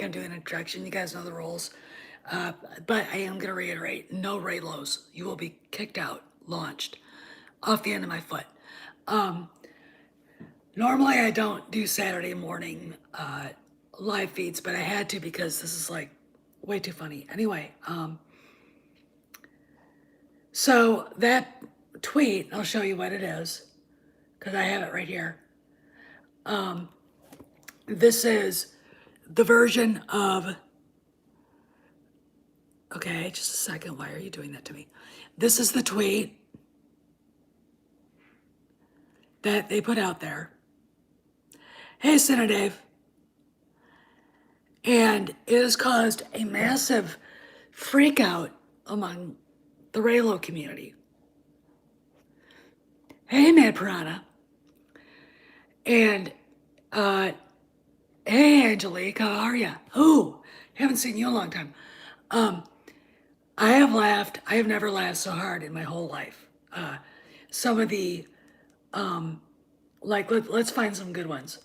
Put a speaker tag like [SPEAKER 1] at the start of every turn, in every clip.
[SPEAKER 1] going to do an introduction. You guys know the rules. But I am going to reiterate, no Reylos. You will be kicked out, launched, off the end of my foot. Normally I don't do Saturday morning live feeds, but I had to because this is like way too funny. Anyway, so that tweet, I'll show you what it is, because I have it right here. This is the version of, okay, just a second, why are you doing that to me? This is the tweet that they put out there. Hey, Senator Dave. And it has caused a massive freak out among the Reylo community. Hey, Mad Piranha. And, hey, Angelique, how are ya? Ooh, haven't seen you in a long time. I have laughed. I have never laughed so hard in my whole life. Some of the, let's find some good ones.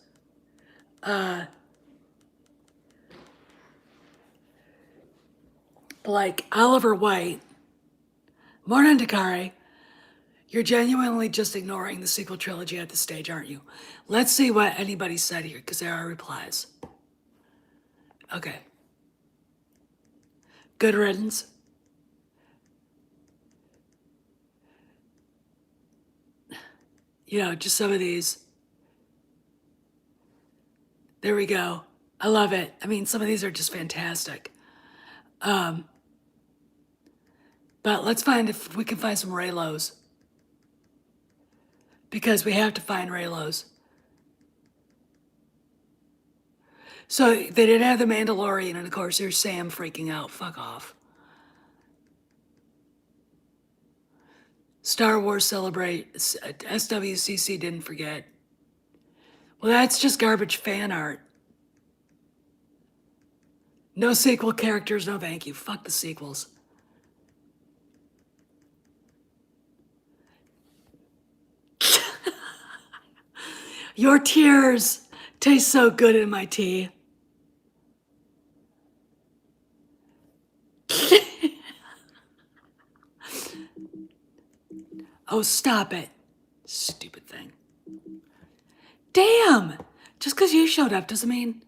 [SPEAKER 1] Like Oliver White, Morning Dakari, you're genuinely just ignoring the sequel trilogy at this stage, aren't you? Let's see what anybody said here, because there are replies. Okay. Good riddance. You know, just some of these. There we go. I love it. I mean, some of these are just fantastic. But let's find if we can find some Reylos. Because we have to find Reylos. So they did have the Mandalorian, and of course there's Sam freaking out. Fuck off. Star Wars Celebrate, SWCC didn't forget. Well, that's just garbage fan art. No sequel characters, no thank you. Fuck the sequels. Your tears taste so good in my tea. Oh, stop it. Stupid thing. Damn! Just because you showed up doesn't mean...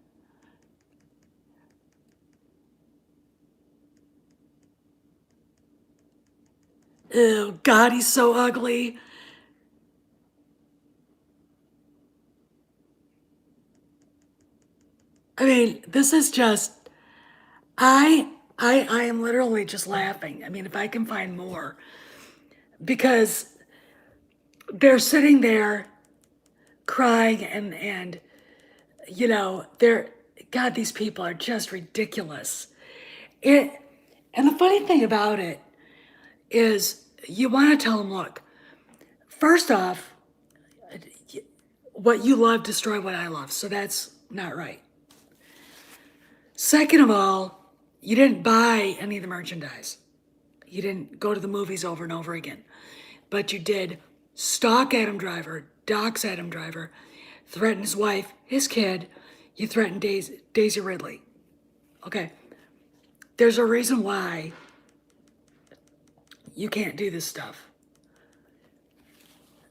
[SPEAKER 1] Oh, God, he's so ugly. I mean, this is just... I am literally just laughing. I mean, if I can find more. Because they're sitting there crying and you know, God, these people are just ridiculous. And the funny thing about it is you want to tell them, look, first off, what you love destroy what I love. So that's not right. Second of all, you didn't buy any of the merchandise. You didn't go to the movies over and over again. But you did stalk Adam Driver, dox Adam Driver, threaten his wife, his kid. You threatened Daisy Ridley. Okay. There's a reason why you can't do this stuff.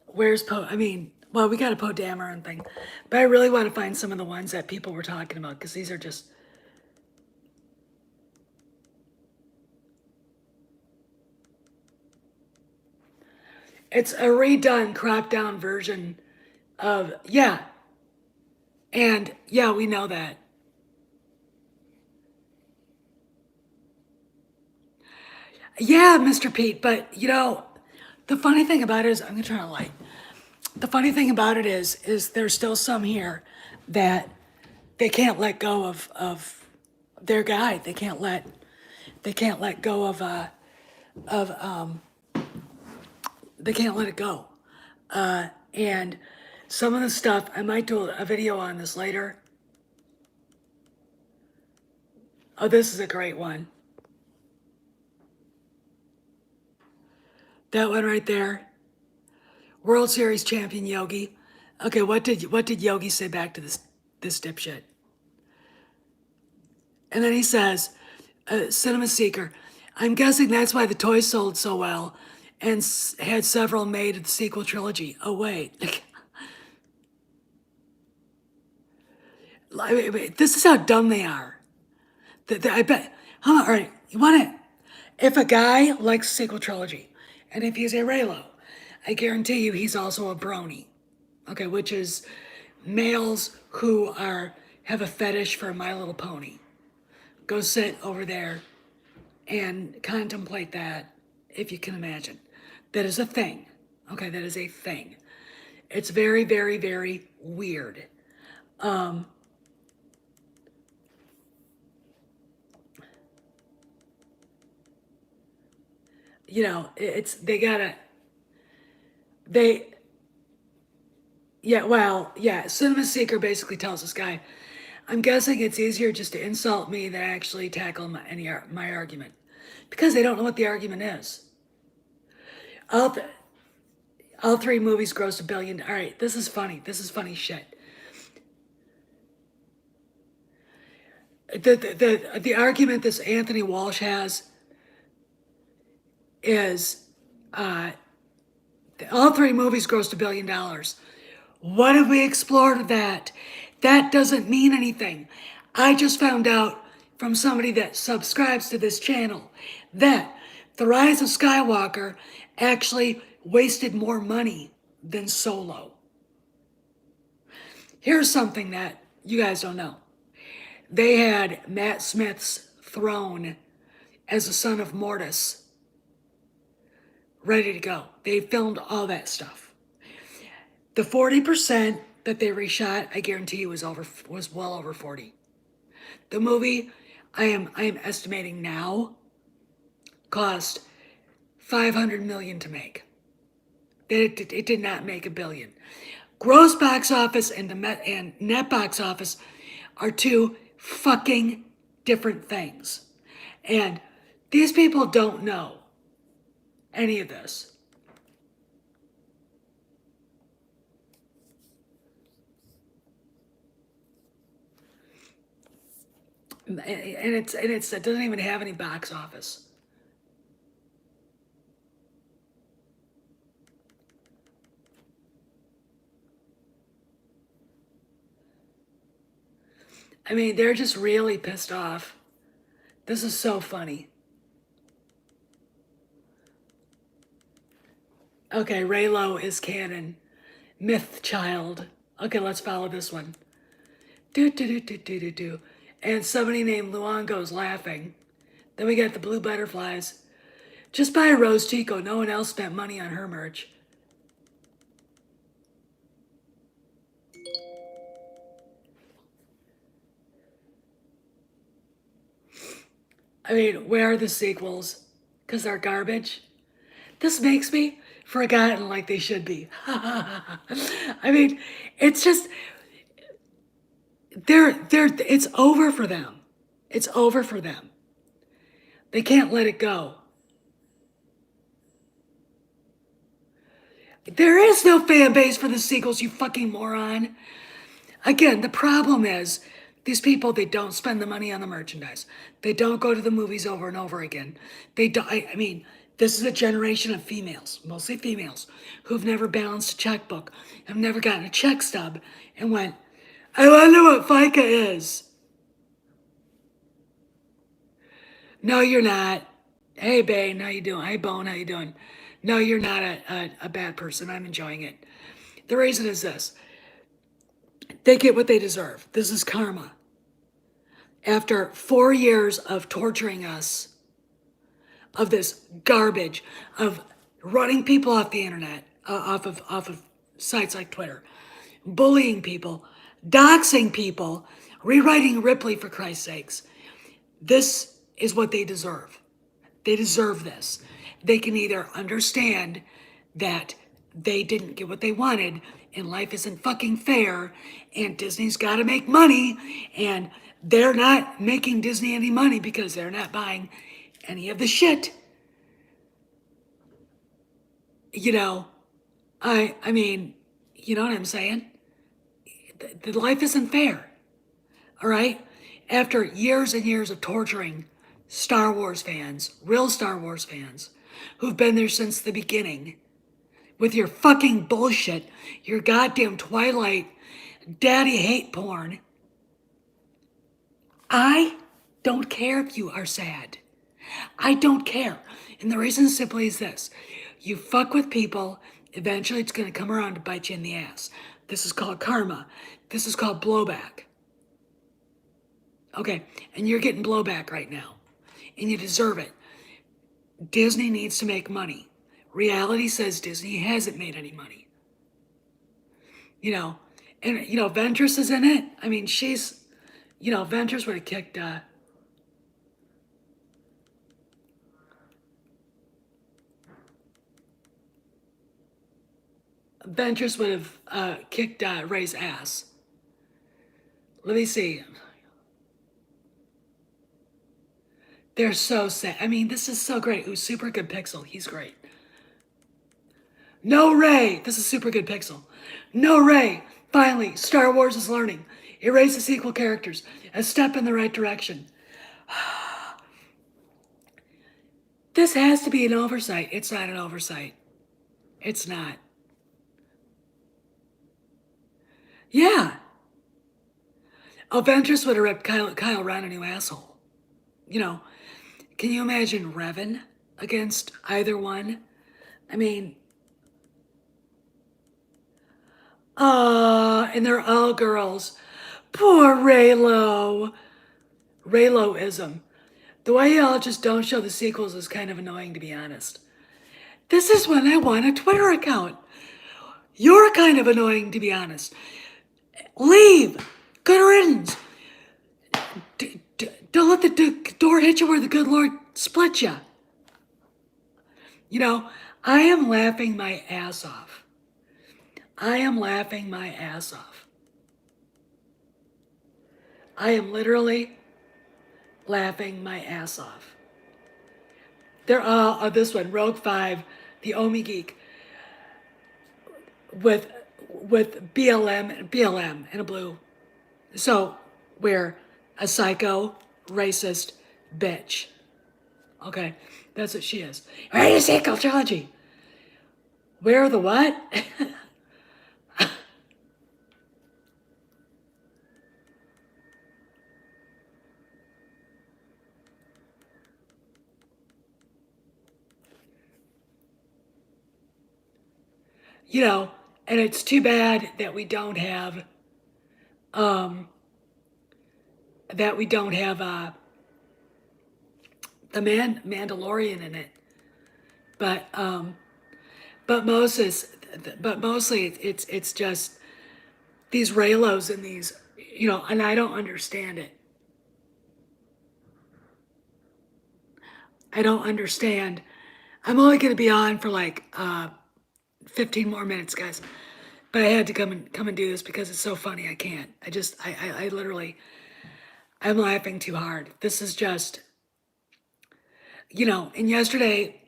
[SPEAKER 1] Where's Poe? I mean, well, we got a Poe Dameron thing. But I really want to find some of the ones that people were talking about, because these are just... It's a redone, cropped down version of, yeah. And yeah, we know that. Yeah, Mr. Pete, but you know, the funny thing about it is, I'm gonna turn on a light. The funny thing about it is there's still some here that they can't let go of their guy. They can't let go of they can't let it go. And some of the stuff, I might do a video on this later. Oh, this is a great one. That one right there. World Series champion Yogi. Okay, what did Yogi say back to this dipshit? And then he says, Cinema Seeker, I'm guessing that's why the toy sold so well and had several made of the sequel trilogy. Oh, wait. This is how dumb they are. I bet. Huh, all right, you want it? If a guy likes sequel trilogy, and if he's a Reylo, I guarantee you he's also a brony. Okay, which is males who have a fetish for My Little Pony. Go sit over there and contemplate that, if you can imagine. That is a thing. Okay, that is a thing. It's very, very, very weird. You know, it's they gotta they yeah, well, yeah, Cinema Seeker basically tells this guy, I'm guessing it's easier just to insult me than actually tackle my argument. Because they don't know what the argument is. All, th- all three movies grossed $1 billion. All right, this is funny. This is funny shit. The argument this Anthony Walsh has is all three movies grossed $1 billion. What have we explored of that? That doesn't mean anything. I just found out from somebody that subscribes to this channel that The Rise of Skywalker actually wasted more money than Solo. Here's something that you guys don't know. They had Matt Smith's throne as the son of Mortis ready to go. They filmed all that stuff. The 40% that they reshot, I guarantee you was well over 40. The movie, I am estimating now, cost 500 million to make. It did not make $1 billion. Gross box office and net box office are two fucking different things. And these people don't know any of this. And it doesn't even have any box office. I mean, they're just really pissed off. This is so funny. Okay, Reylo is canon. Myth child. Okay, let's follow this one. Do do do do do do do. And somebody named Luongo's laughing. Then we got the blue butterflies. Just buy a Rose Tico. No one else spent money on her merch. I mean, where are the sequels? Because they're garbage. This makes me forgotten like they should be. I mean, it's just it's over for them. It's over for them. They can't let it go. There is no fan base for the sequels, you fucking moron. Again, the problem is these people, they don't spend the money on the merchandise. They don't go to the movies over and over again. They don't, I mean, this is a generation of females, mostly females, who've never balanced a checkbook, have never gotten a check stub, and went, I wonder what FICA is. No, you're not. Hey, Bane, how you doing? Hey, Bone, how you doing? No, you're not a bad person. I'm enjoying it. The reason is this. They get what they deserve. This is karma. After 4 years of torturing us, of this garbage, of running people off the internet, off of sites like Twitter, bullying people, doxing people, rewriting Ripley for Christ's sakes, this is what they deserve. They deserve this. They can either understand that they didn't get what they wanted and life isn't fucking fair and Disney's got to make money and they're not making Disney any money because they're not buying any of the shit. You know, I mean, you know what I'm saying? The life isn't fair. All right? After years and years of torturing Star Wars fans, real Star Wars fans, who've been there since the beginning, with your fucking bullshit, your goddamn Twilight daddy hate porn, I don't care if you are sad. I don't care. And the reason simply is this. You fuck with people, eventually it's going to come around to bite you in the ass. This is called karma. This is called blowback. Okay, and you're getting blowback right now. And you deserve it. Disney needs to make money. Reality says Disney hasn't made any money. You know, and, Ventress is in it. I mean, she's, Ventress would have kicked, Ventress would have kicked Ray's ass. Let me see. They're so sad. I mean, this is so great. It was super good Pixel. He's great. No Ray. This is super good Pixel. No Ray. Finally, Star Wars is learning. Erase the sequel characters. A step in the right direction. This has to be an oversight. It's not an oversight. It's not. Yeah. Oh, Ventress would have ripped Kyle Ren a new asshole. Can you imagine Revan against either one? I mean, and they're all girls. Poor Reylo. Reyloism. The way y'all just don't show the sequels is kind of annoying, to be honest. This is when I want a Twitter account. You're kind of annoying, to be honest. Leave. Good riddance. Don't let the door hit you where the good Lord split you. I am laughing my ass off. I am laughing my ass off. I am literally laughing my ass off. They're all this one, Rogue 5, the Omi Geek, with BLM and a blue. So we're a psycho, racist bitch. Okay, that's what she is. Where is it, trilogy? Where the what? And it's too bad that we don't have the Mandalorian in it. But mostly it's just these Reylos and these, and I don't understand it. I don't understand. I'm only going to be on for like 15 more minutes, guys. But I had to come and do this because it's so funny. I can't. I literally, I'm laughing too hard. This is just, and yesterday,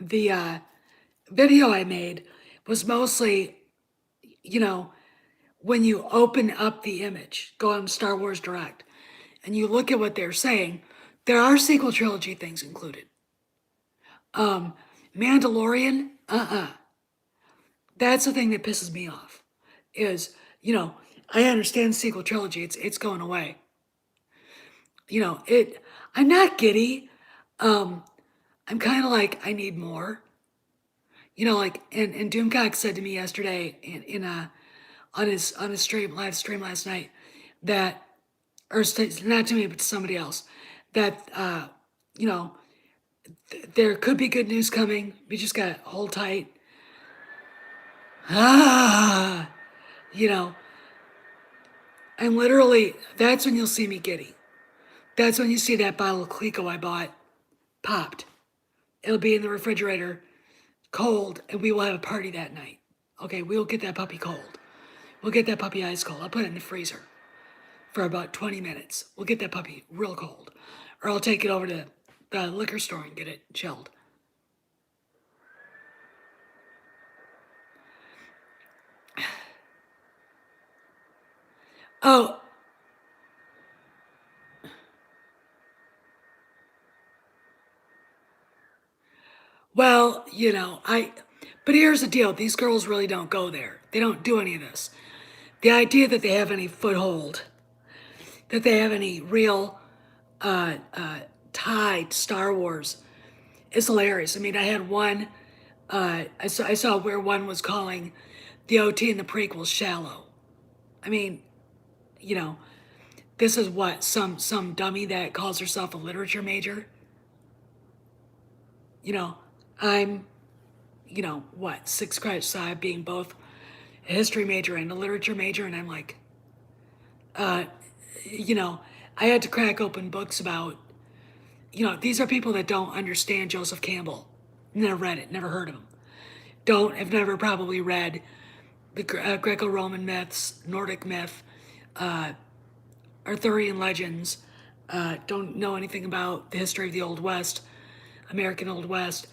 [SPEAKER 1] the video I made was mostly, when you open up the image, go on Star Wars Direct, and you look at what they're saying, there are sequel trilogy things included. Mandalorian, That's the thing that pisses me off. Is, I understand sequel trilogy, it's going away. I'm not giddy. I'm kind of like, I need more. And Doomcock said to me yesterday on his live stream last night that, or not to me but to somebody else, that there could be good news coming. We just gotta hold tight. You know, I'm literally, that's when you'll see me giddy. That's when you see that bottle of Clico I bought popped. It'll be in the refrigerator, cold, and we will have a party that night. Okay, we'll get that puppy cold. We'll get that puppy ice cold. I'll put it in the freezer for about 20 minutes. We'll get that puppy real cold. Or I'll take it over to the liquor store and get it chilled. Oh, Well, but here's the deal. These girls really don't go there. They don't do any of this. The idea that they have any foothold, that they have any real tie to Star Wars is hilarious. I mean, I had one, I saw where one was calling the OT and the prequels shallow. I mean, you know, this is what, some dummy that calls herself a literature major? You know, I'm, what, six credits shy of being both a history major and a literature major, and I'm like, uh, you know, I had to crack open books about, these are people that don't understand Joseph Campbell. Never read it, never heard of him. Have never probably read the Greco-Roman myths, Nordic myth, Arthurian legends. Don't know anything about the history of the Old West, American Old West.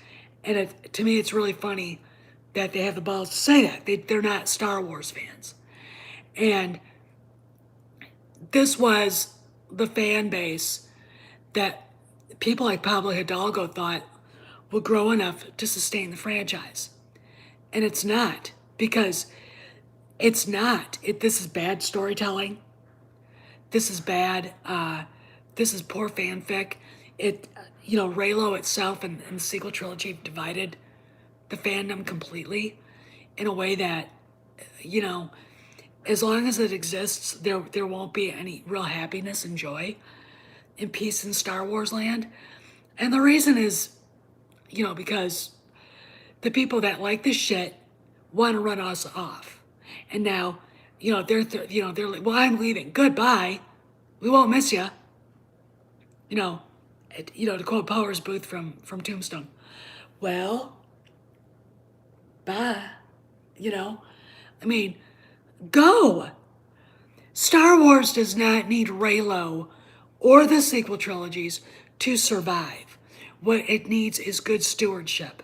[SPEAKER 1] And to me, it's really funny that they have the balls to say that. They're not Star Wars fans. And this was the fan base that people like Pablo Hidalgo thought would grow enough to sustain the franchise. And it's not, because it's not. This is bad storytelling. This is bad. This is poor fanfic. Reylo itself and the sequel trilogy divided the fandom completely in a way that, you know, as long as it exists, there won't be any real happiness and joy and peace in Star Wars land. And the reason is, because the people that like this shit want to run us off. And now, they're like, well, I'm leaving. Goodbye. We won't miss you. To quote Powers Booth from Tombstone. Well, bye. I mean, go. Star Wars does not need Reylo or the sequel trilogies to survive. What it needs is good stewardship.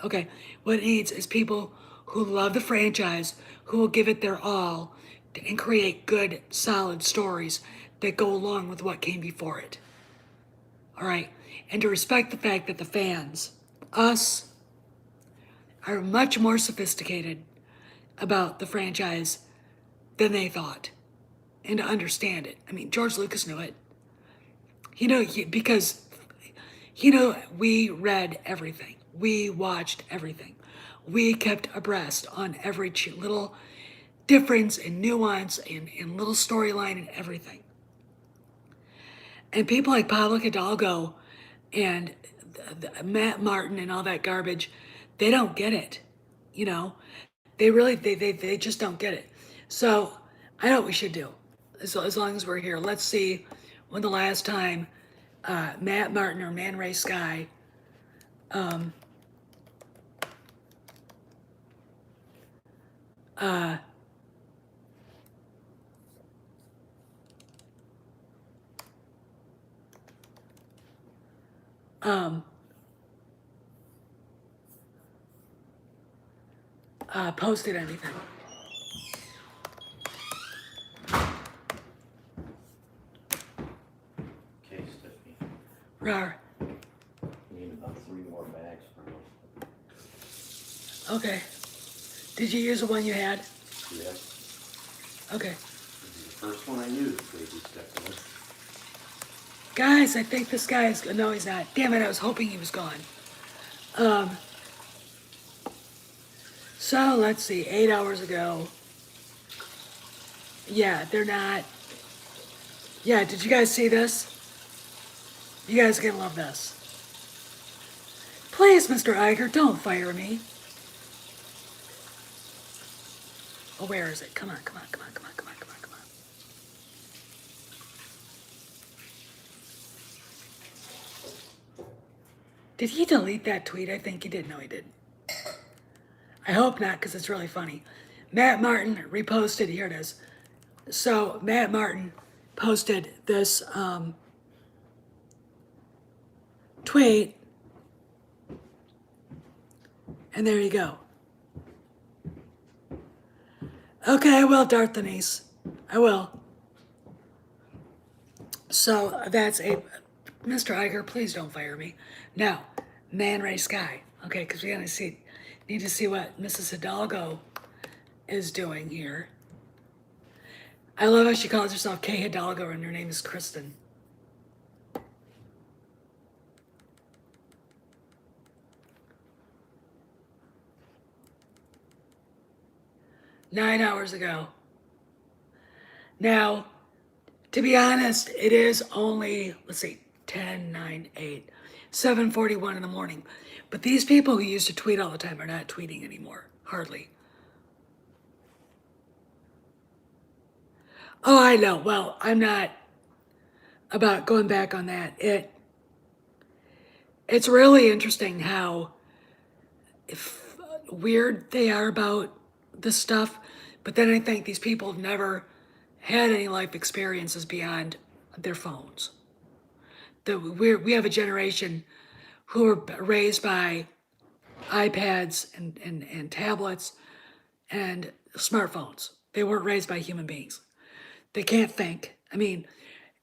[SPEAKER 1] Okay, what it needs is people who love the franchise, who will give it their all, and create good, solid stories that go along with what came before it. All right, and to respect the fact that the fans, us, are much more sophisticated about the franchise than they thought, and to understand it. I mean, George Lucas knew it. Because we read everything, we watched everything, we kept abreast on every little difference and nuance and little storyline and everything. And people like Pablo Hidalgo and Matt Martin and all that garbage, they don't get it. They really, they just don't get it. So I know what we should do. As long as we're here, let's see when the last time Matt Martin or Man Ray Sky posted anything.
[SPEAKER 2] Okay, Stephanie.
[SPEAKER 1] Rar.
[SPEAKER 2] Need about 3 more bags for
[SPEAKER 1] Okay. Did you use the one you had?
[SPEAKER 2] Yes.
[SPEAKER 1] Okay.
[SPEAKER 2] This is the first one I used, baby Stephanie.
[SPEAKER 1] Guys, I think this guy is. No, he's not. Damn it, I was hoping he was gone. So let's see, 8 hours ago. Yeah, they're not. Yeah, did you guys see this? You guys are gonna love this. Please, Mr. Iger, don't fire me. Oh, where is it? Come on, come on, come on, come on, come on, come on, come on. Did he delete that tweet? I think he did. No, he didn't. I hope not, because it's really funny. Matt Martin reposted. Here it is. So Matt Martin posted this tweet, and there you go. Okay, I will, Darth Denise. I will. So that's a Mr. Iger, please don't fire me. Now, Man Ray Sky. Okay, because we need to see what Mrs. Hidalgo is doing here. I love how she calls herself Kay Hidalgo and her name is Kristen. Nine hours ago. Now, to be honest, it is only, let's see, 10, 9, 8, 7:41 in the morning. But these people who used to tweet all the time are not tweeting anymore, hardly. Oh, I know. Well, I'm not about going back on that. It's really interesting how weird they are about this stuff, but then I think these people have never had any life experiences beyond their phones. We have a generation who were raised by iPads and tablets and smartphones. They weren't raised by human beings. They can't think. I mean,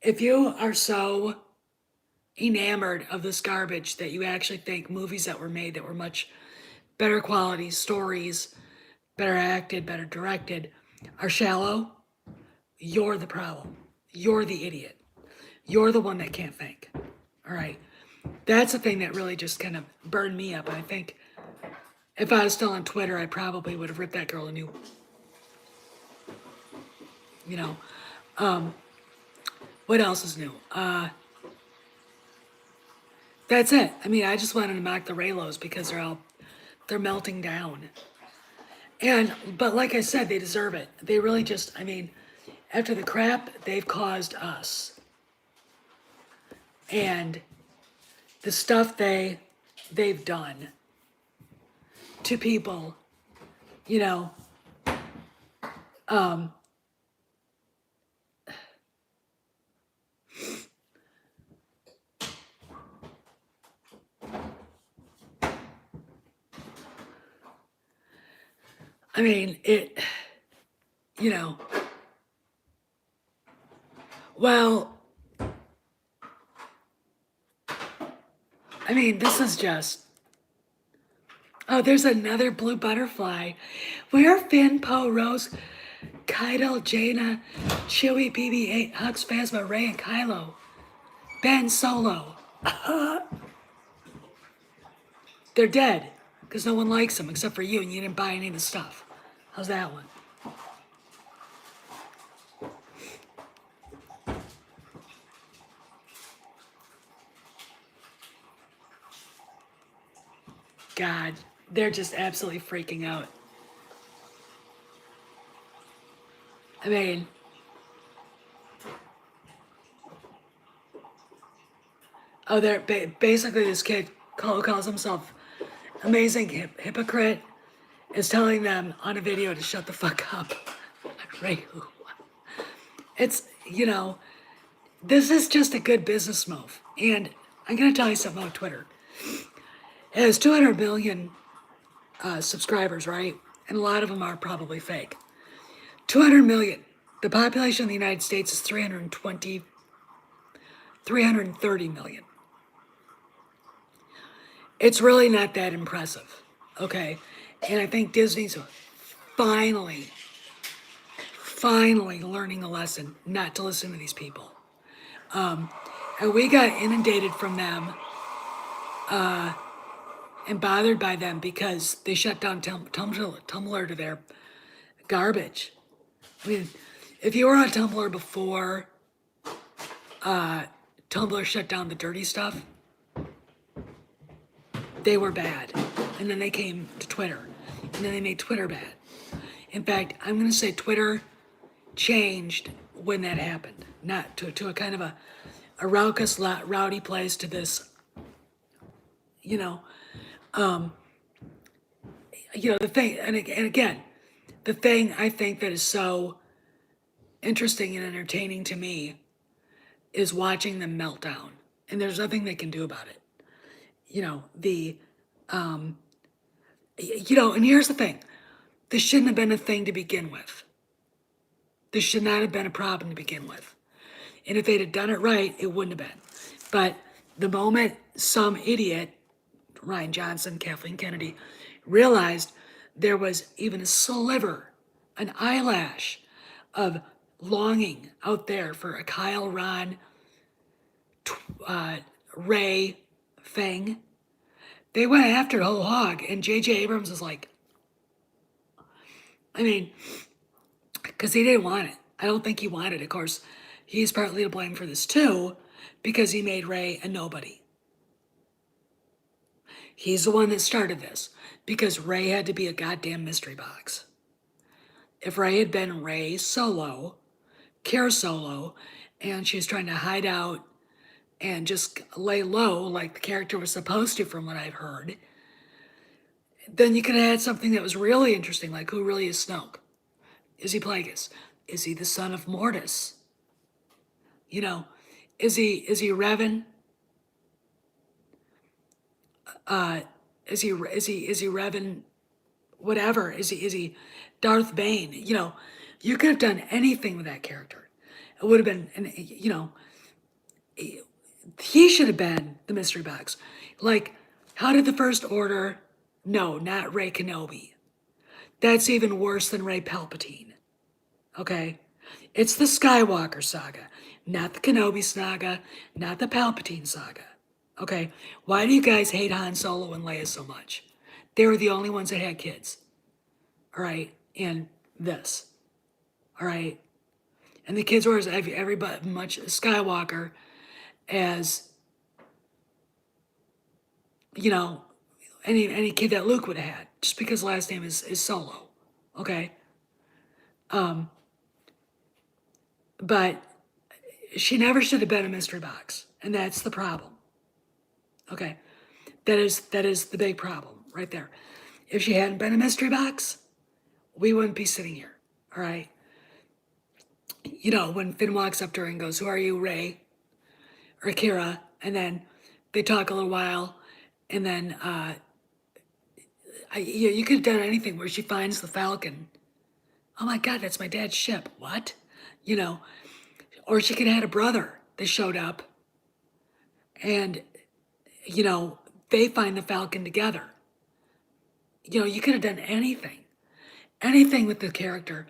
[SPEAKER 1] if you are so enamored of this garbage that you actually think movies that were made that were much better quality, stories, better acted, better directed, are shallow, you're the problem. You're the idiot. You're the one that can't think. All right. That's the thing that really just kind of burned me up. And I think if I was still on Twitter, I probably would have ripped that girl a new, you know. What else is new? That's it. I mean, I just wanted to mock the Reylos because they're melting down. But like I said, they deserve it. They really just, I mean, after the crap they've caused us and the stuff they've done to people, you know, I mean, you know, well, I mean, this is just, oh, there's another blue butterfly. Where Finn, Poe, Rose, Kydel, Jaina, Chewie, BB-8, Hux, Phasma, Rey, and Kylo. Ben Solo. They're dead because no one likes them except for you, and you didn't buy any of the stuff. How's that one? God, they're just absolutely freaking out. I mean, oh, they're basically this kid calls himself amazing hypocrite is telling them on a video to shut the fuck up. Right? It's, you know, this is just a good business move. And I'm going to tell you something about Twitter. It has 200 million subscribers, right? And a lot of them are probably fake. 200 million. The population of the United States is 330 million. It's really not that impressive, okay? And I think Disney's finally learning a lesson not to listen to these people. And we got inundated from them and bothered by them because they shut down Tumblr to their garbage. I mean, if you were on Tumblr before Tumblr shut down the dirty stuff, they were bad. And then they came to Twitter. And then they made Twitter bad. In fact, I'm going to say Twitter changed when that happened. Not to a kind of a raucous, rowdy place to this, you know, the thing, and again, the thing I think that is so interesting and entertaining to me is watching them melt down. And there's nothing they can do about it. You know, and here's the thing. This shouldn't have been a thing to begin with. This should not have been a problem to begin with. And if they'd have done it right, it wouldn't have been. But the moment some idiot Ryan Johnson, Kathleen Kennedy, realized there was even a sliver, an eyelash of longing out there for a Kyle, Ron, Ray thing, they went after it whole hog. And J.J. Abrams was like, I mean, because he didn't want it. I don't think he wanted it. Of course, he's partly to blame for this too, because he made Ray a nobody. He's the one that started this, because Ray had to be a goddamn mystery box. If Ray had been Ray Solo, Kara Solo, and she was trying to hide out and just lay low like the character was supposed to, from what I've heard, then you could have had something that was really interesting, like who really is Snoke? Is he Plagueis? Is he the son of Mortis? You know, is he Revan? Is he Revan? Whatever. Is he Darth Bane? You know, you could have done anything with that character. It would have been, you know, he should have been the mystery box. Like, how did the First Order? No, not Rey Kenobi. That's even worse than Rey Palpatine. Okay? It's the Skywalker saga, not the Kenobi saga, not the Palpatine saga. Okay? Why do you guys hate Han Solo and Leia so much? They were the only ones that had kids. All right? And this. All right? And the kids were as everybody much Skywalker as, you know, any kid that Luke would have had, just because last name is Solo. Okay? But she never should have been a mystery box, and that's the problem. Okay? That is the big problem right there. If she hadn't been a mystery box, we wouldn't be sitting here. All right? You know, when Finn walks up to her and goes, "Who are you, Rey?" or Kira, and then they talk a little while, and then you could have done anything where she finds the Falcon. Oh my God, that's my dad's ship. What? You know, or she could have had a brother that showed up, and you know, they find the Falcon together. You know, you could have done anything with the character.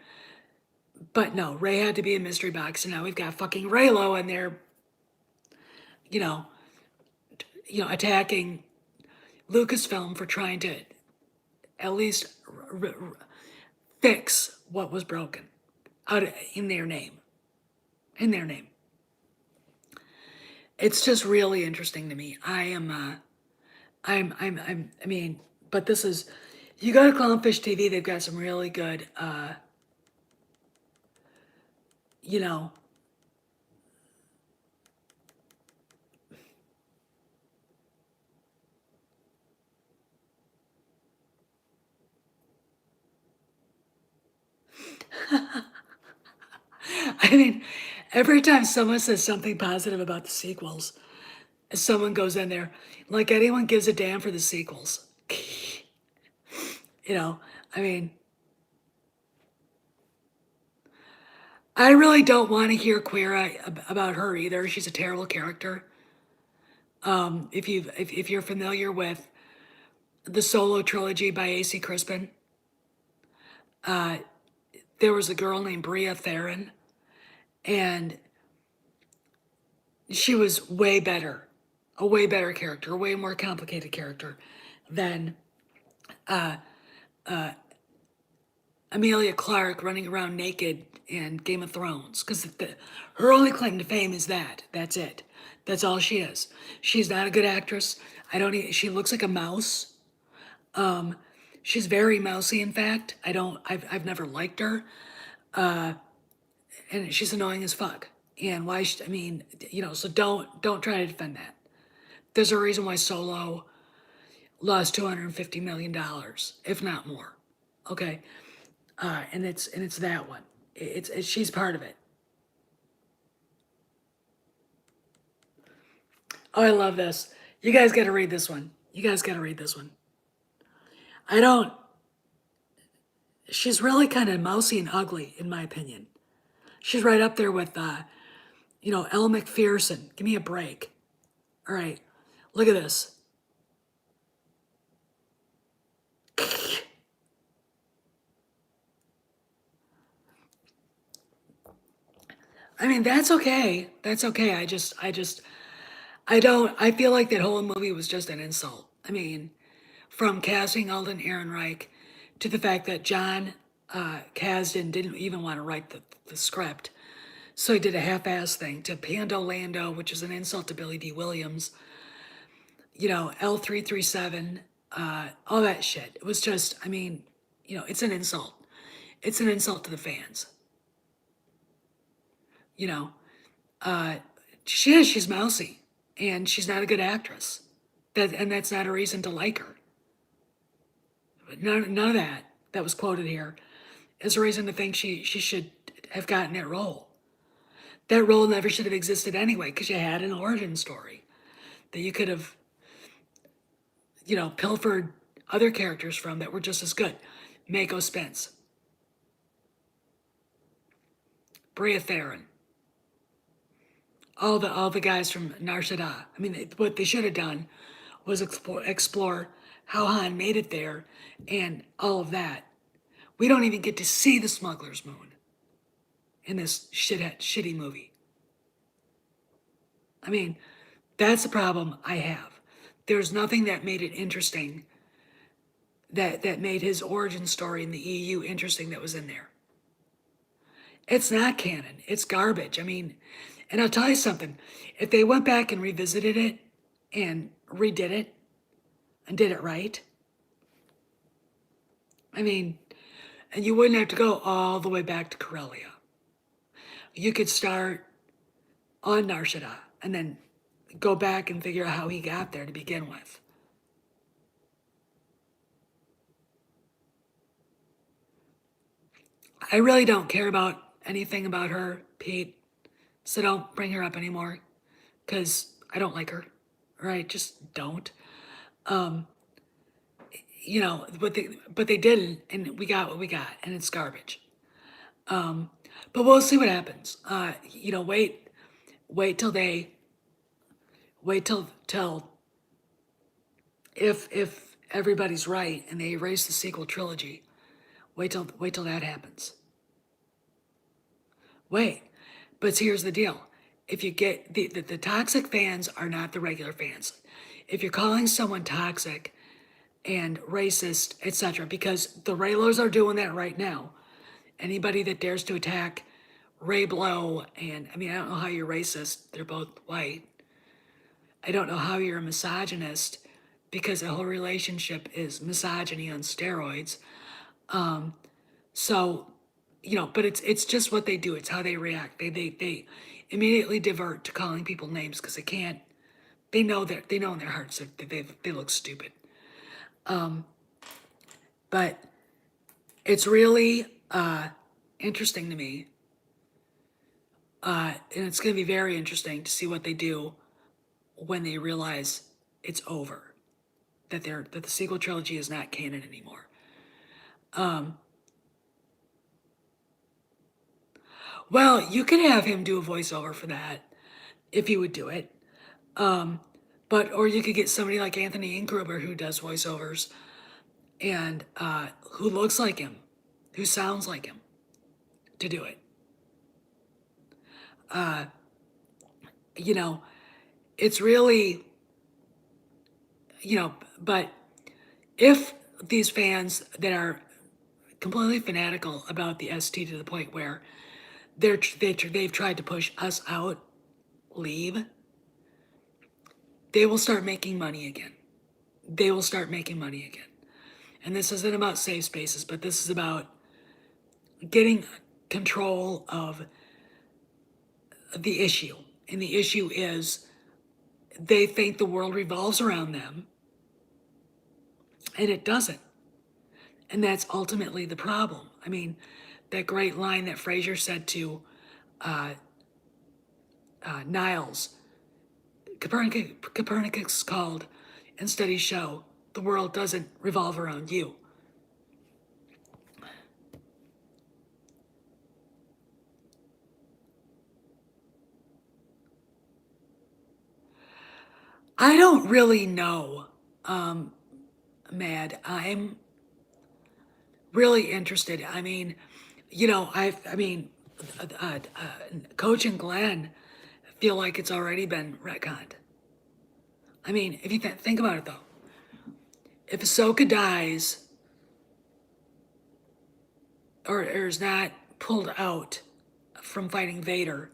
[SPEAKER 1] But no, Rey had to be a mystery box, and now we've got fucking Reylo, and they're, you know, attacking Lucasfilm for trying to at least fix what was broken in their name. In their name. It's just really interesting to me. I mean, but this is, you go to Clownfish TV, they've got some really good, you know, I mean, every time someone says something positive about the sequels, someone goes in there, like anyone gives a damn for the sequels. You know, I mean, I really don't want to hear Queera about her either. She's a terrible character. If you're familiar with the Solo trilogy by A.C. Crispin, there was a girl named Bria Theron, and she was way better, a way better character, a way more complicated character than Amelia Clark running around naked in Game of Thrones. Because her only claim to fame is that. That's it. That's all she is. She's not a good actress. She looks like a mouse. She's very mousy, in fact. I've never liked her. And she's annoying as fuck. And I mean, you know, so don't try to defend that. There's a reason why Solo lost $250 million, if not more. Okay? And it's that one. She's part of it. Oh, I love this. You guys got to read this one. She's really kind of mousy and ugly, in my opinion. She's right up there with, you know, Elle Macpherson. Give me a break. All right, look at this. I mean, that's okay. That's okay. I don't, I feel like that whole movie was just an insult. I mean, from casting Alden Ehrenreich to the fact that John Kasdan didn't even want to write the script. So he did a half-ass thing to Pando Lando, which is an insult to Billy D. Williams, L337, all that shit. It was just, I mean, it's an insult. It's an insult to the fans. You know, uh, she's mousy and she's not a good actress. And that's not a reason to like her. But none of that was quoted here is a reason to think she should have gotten that role. That role never should have existed anyway because you had an origin story that you could have, pilfered other characters from that were just as good. Mako Spence, Bria Theron, all the guys from Nar Shaddaa. I mean, what they should have done was explore how Han made it there and all of that. We don't even get to see the smuggler's moon in this shitty movie. I mean, that's the problem I have. There's nothing that made it interesting, that made his origin story in the EU interesting that was in there. It's not canon. It's garbage. I mean, and I'll tell you something. If they went back and revisited it and redid it and did it right, I mean, and you wouldn't have to go all the way back to Corellia. You could start on Nar Shaddaa and then go back and figure out how he got there to begin with. I really don't care about anything about her, Pete, so don't bring her up anymore because I don't like her. Or I just don't. But they didn't, and we got what we got, and it's garbage. But we'll see what happens. Wait till they, wait till if everybody's right and they erase the sequel trilogy. Wait till that happens. Wait, but here's the deal. If you get the toxic fans are not the regular fans. If you're calling someone toxic and racist, etc., because the Reylos are doing that right now. Anybody that dares to attack Ray Blow, and I mean, I don't know how you're racist. They're both white. I don't know how you're a misogynist because the whole relationship is misogyny on steroids. So, but it's just what they do. It's how they react. They immediately divert to calling people names because they can't. They know in their hearts that they look stupid. But it's really interesting to me, and it's going to be very interesting to see what they do when they realize it's over, that the sequel trilogy is not canon anymore. Well, you could have him do a voiceover for that if he would do it. Or you could get somebody like Anthony Ingruber who does voiceovers and who looks like him, who sounds like him, to do it. It's really, but if these fans that are completely fanatical about the ST to the point where they've tried to push us out, leave, they will start making money again. They will start making money again. And this isn't about safe spaces, but this is about getting control of the issue. And the issue is they think the world revolves around them, and it doesn't. And that's ultimately the problem. I mean, that great line that Fraser said to Niles, Copernicus called, and studies show the world doesn't revolve around you. I don't really know, Mad. I'm really interested. I mean, Coach and Glenn feel like it's already been retconned. I mean, if you think about it though, if Ahsoka dies or is not pulled out from fighting Vader,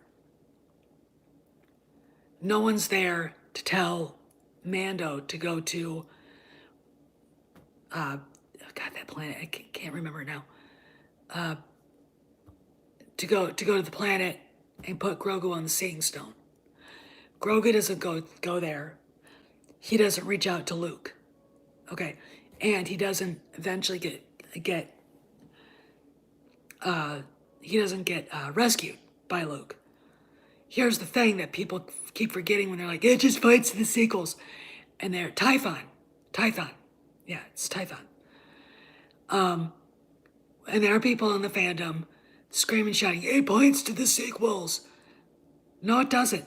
[SPEAKER 1] no one's there to tell Mando to go to God, that planet, I can't remember it now. To go to the planet and put Grogu on the Seeing Stone. Grogu doesn't go there. He doesn't reach out to Luke. Okay, and he doesn't eventually get rescued by Luke. Here's the thing that people keep forgetting when they're like, it just fights in the sequels, and they're Tython, yeah, it's Tython. And there are people in the fandom screaming, shouting, it points to the sequels. No, it doesn't.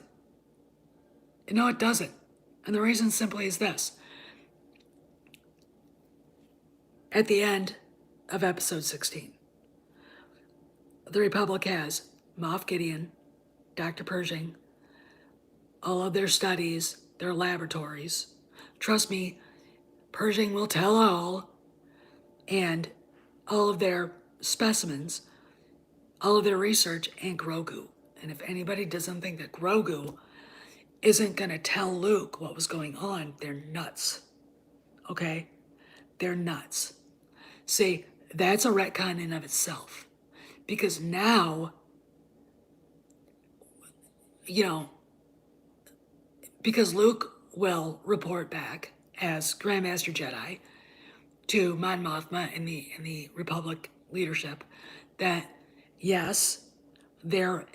[SPEAKER 1] No, it doesn't. And the reason simply is this. At the end of episode 16, the Republic has Moff Gideon, Dr. Pershing, all of their studies, their laboratories. Trust me, Pershing will tell all, and all of their specimens, all of their research, and Grogu. And if anybody doesn't think that Grogu isn't going to tell Luke what was going on, they're nuts. Okay? They're nuts. See, that's a retcon in of itself. Because now, because Luke will report back as Grandmaster Jedi to Mon Mothma in the Republic leadership that yes, there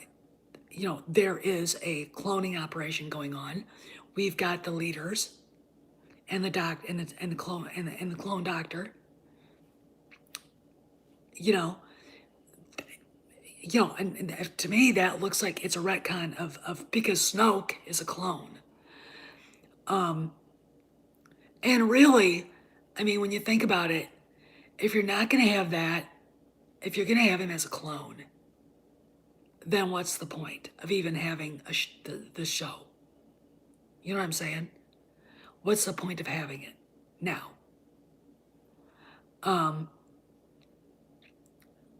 [SPEAKER 1] is a cloning operation going on. We've got the leaders and the clone doctor. And to me that looks like it's a retcon of because Snoke is a clone. And really, I mean, when you think about it, if you're not going to have that, if you're going to have him as a clone, then what's the point of even having the show? You know what I'm saying? What's the point of having it now?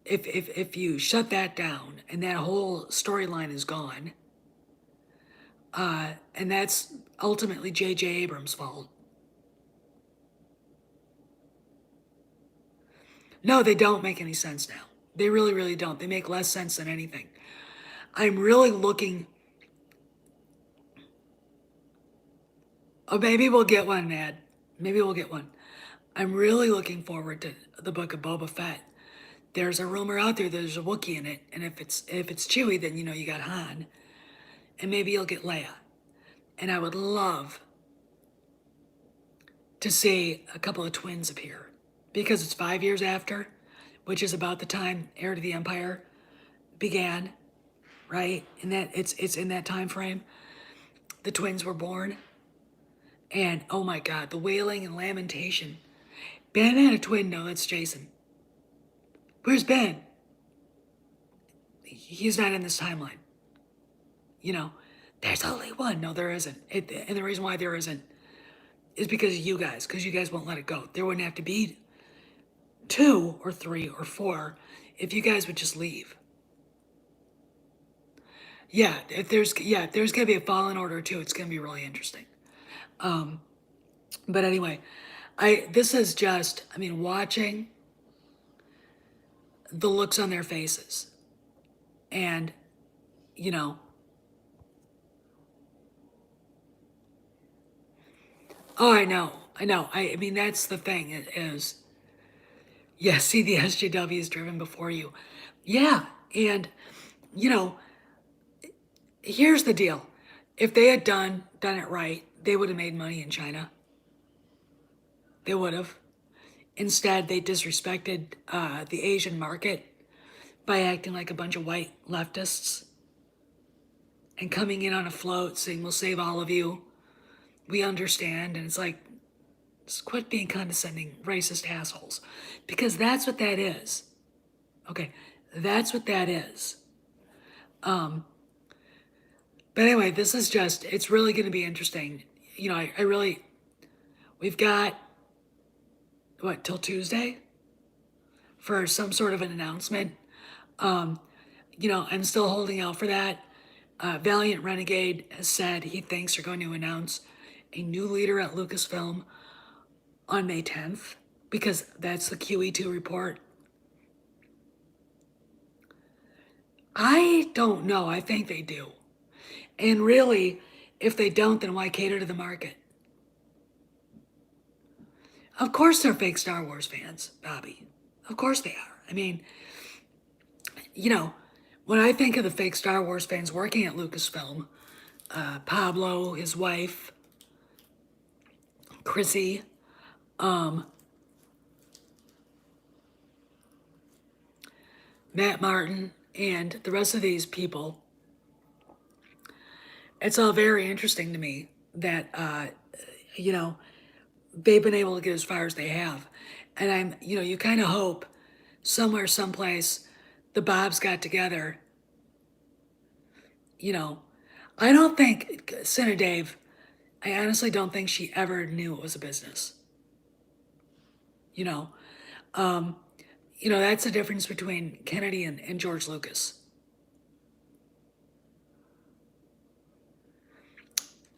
[SPEAKER 1] If you shut that down and that whole storyline is gone, and that's ultimately J.J. Abrams' fault. No, they don't make any sense now. They really, really don't. They make less sense than anything. I'm really looking... Oh, maybe we'll get one, Mad. Maybe we'll get one. I'm really looking forward to the book of Boba Fett. There's a rumor out there that there's a Wookiee in it, and if it's Chewie, then you got Han. And maybe you'll get Leia. And I would love to see a couple of twins appear. Because it's 5 years after, which is about the time Heir to the Empire began, right? And that it's in that time frame. The twins were born. And oh my God, the wailing and lamentation. Ben had a twin. No, that's Jason. Where's Ben? He's not in this timeline. There's only one. No, there isn't. And the reason why there isn't is because of you guys, because you guys won't let it go. There wouldn't have to be 2 or 3 or 4 if you guys would just leave. Yeah, if there's gonna be a Fallen Order too, it's gonna be really interesting. But anyway, this is just, watching the looks on their faces, and oh, I know. That's the thing is, yeah, see the SJWs driven before you. Yeah, and, here's the deal. If they had done it right, they would have made money in China. They would have. Instead, they disrespected the Asian market by acting like a bunch of white leftists and coming in on a float saying, we'll save all of you. We understand. And it's like, just quit being condescending, racist assholes. Because that's what that is. Okay, that's what that is. But anyway, this is just, it's really going to be interesting. You know, I really, we've got, what, till Tuesday for some sort of an announcement. You know, I'm still holding out for that. Valiant Renegade has said he thinks they're going to announce a new leader at Lucasfilm on May 10th because that's the QE2 report. I don't know. I think they do. And really, if they don't, then why cater to the market? Of course they're fake Star Wars fans, Bobby. Of course they are. I mean, you know, when I think of the fake Star Wars fans working at Lucasfilm, Pablo, his wife, Chrissy, Matt Martin, and the rest of these people, it's all very interesting to me that, you know, they've been able to get as far as they have. And you know, you kind of hope somewhere, someplace, the Bobs got together. You know, I don't think, Senator Dave, I honestly don't think she ever knew it was a business. You know, that's the difference between Kennedy and George Lucas.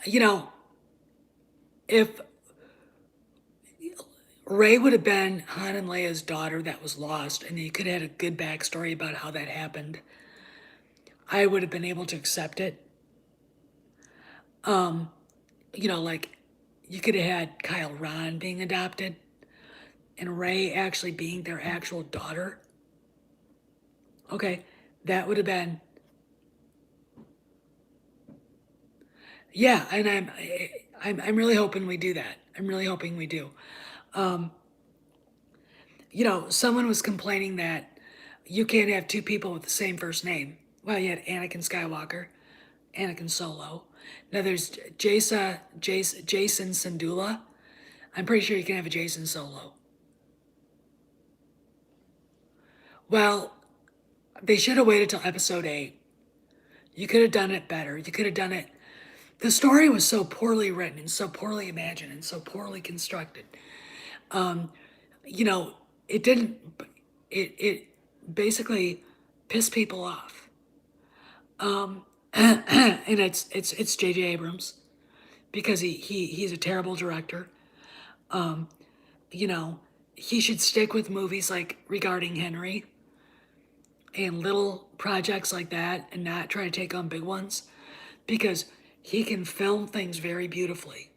[SPEAKER 1] You know, if Rey would have been Han and Leia's daughter that was lost, and you could have had a good backstory about how that happened, I would have been able to accept it. You know, like you could have had Kyle Ron being adopted and Rey actually being their actual daughter. Okay, that would have been, yeah, and I'm really hoping we do that. I'm really hoping we do. You know, someone was complaining that you can't have two people with the same first name. Well, you had Anakin Skywalker, Anakin Solo. Now there's Jason Sandula. I'm pretty sure you can have a Jason Solo. Well, they should have waited till episode 8. You could have done it better. You could have done it. The story was so poorly written and so poorly imagined and so poorly constructed. You know, it didn't. It basically pissed people off. And it's J.J. Abrams because he's a terrible director. You know, he should stick with movies like Regarding Henry and little projects like that and not try to take on big ones because he can film things very beautifully,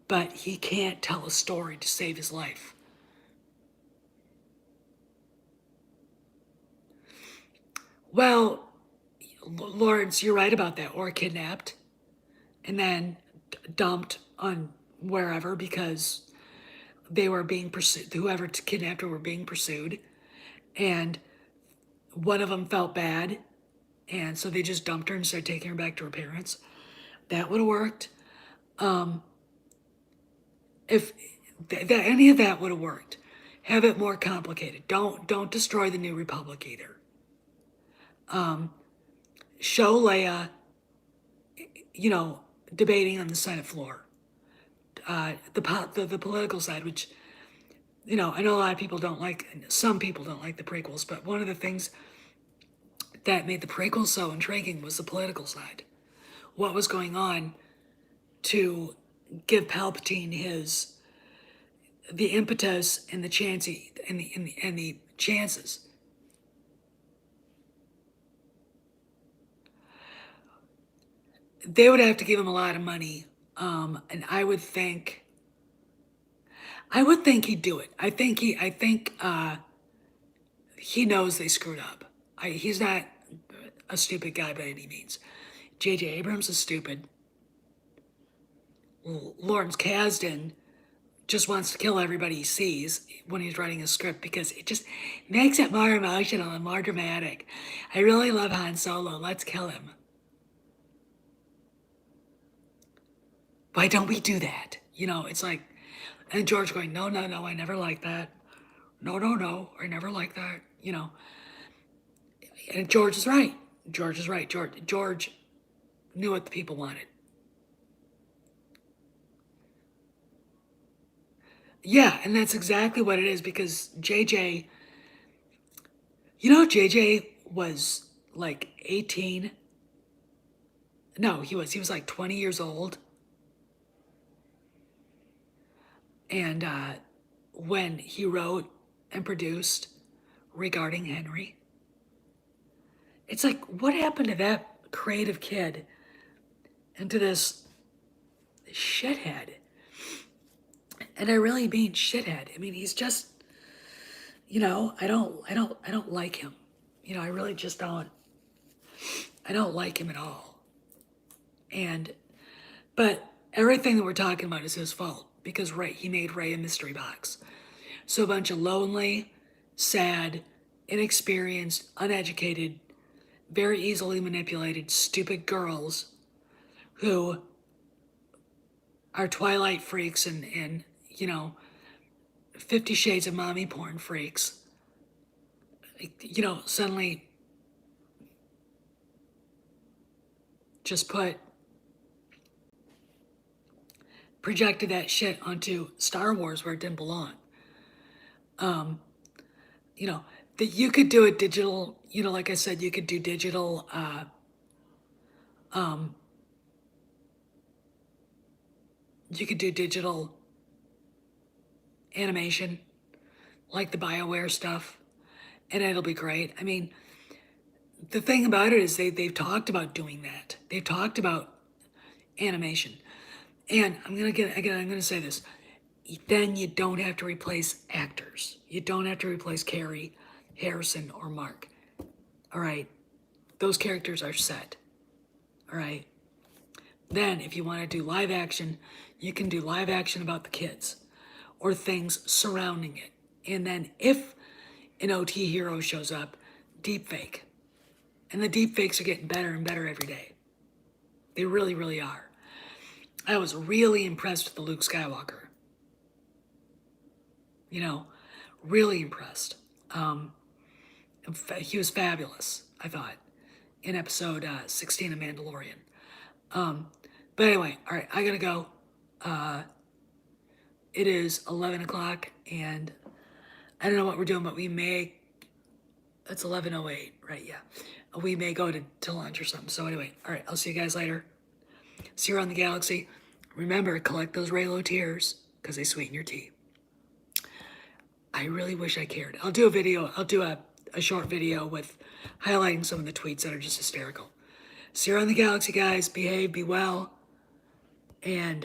[SPEAKER 1] but he can't tell a story to save his life. Well, Lawrence, you're right about that. Or kidnapped and then dumped on wherever because they were being pursued, whoever kidnapped her were being pursued. And one of them felt bad. And so they just dumped her and started taking her back to her parents. That would have worked. If any of that would have worked, have it more complicated. Don't destroy the New Republic either. Show Leia, you know, debating on the Senate floor. The political side, which, you know, I know a lot of people don't like, some people don't like the prequels, but one of the things that made the prequels so intriguing was the political side. What was going on to give Palpatine the impetus and the chance and the chances. They would have to give him a lot of money, and I would think he'd do it. I think he knows they screwed up. He's not a stupid guy by any means. J.J. Abrams is stupid. Lawrence Kasdan just wants to kill everybody he sees when he's writing a script because it just makes it more emotional and more dramatic. I really love Han Solo. Let's kill him. Why don't we do that? You know, it's like, and George going, no, I never liked that. No, I never liked that. You know, and George is right. George is right. George knew what the people wanted. Yeah, and that's exactly what it is because JJ, JJ was like 18. No, he was like 20 years old. And when he wrote and produced regarding Henry, it's like, what happened to that creative kid and to this shithead? And I really mean shithead. I mean, he's just, I don't like him. I really just don't. I don't like him at all. But everything that we're talking about is his fault because he made Ray a mystery box. So a bunch of lonely, sad, inexperienced, uneducated, very easily manipulated, stupid girls who are Twilight freaks and 50 Shades of Mommy porn freaks, suddenly just projected that shit onto Star Wars where it didn't belong. That you could do a digital, like I said, you could do digital, you could do digital animation, like the BioWare stuff, and it'll be great. I mean, the thing about it is they've talked about doing that. They've talked about animation. And I'm gonna say this. Then you don't have to replace actors. You don't have to replace Carrie, Harrison, or Mark. All right, those characters are set. All right. Then, if you want to do live action, you can do live action about the kids or things surrounding it. And then, if an OT hero shows up, deepfake. And the deepfakes are getting better and better every day. They really, really are. I was really impressed with the Luke Skywalker. Really impressed. He was fabulous, I thought, in episode 16 of Mandalorian. But anyway, all right, I gotta go. It is 11 o'clock, and I don't know what we're doing, but it's 11:08, right? Yeah. We may go to lunch or something. So anyway, all right, I'll see you guys later. See you around the galaxy. Remember, collect those Reylo Tears, because they sweeten your tea. I really wish I cared. I'll do a short video with highlighting some of the tweets that are just hysterical. See you around the galaxy, guys. Behave, be well, and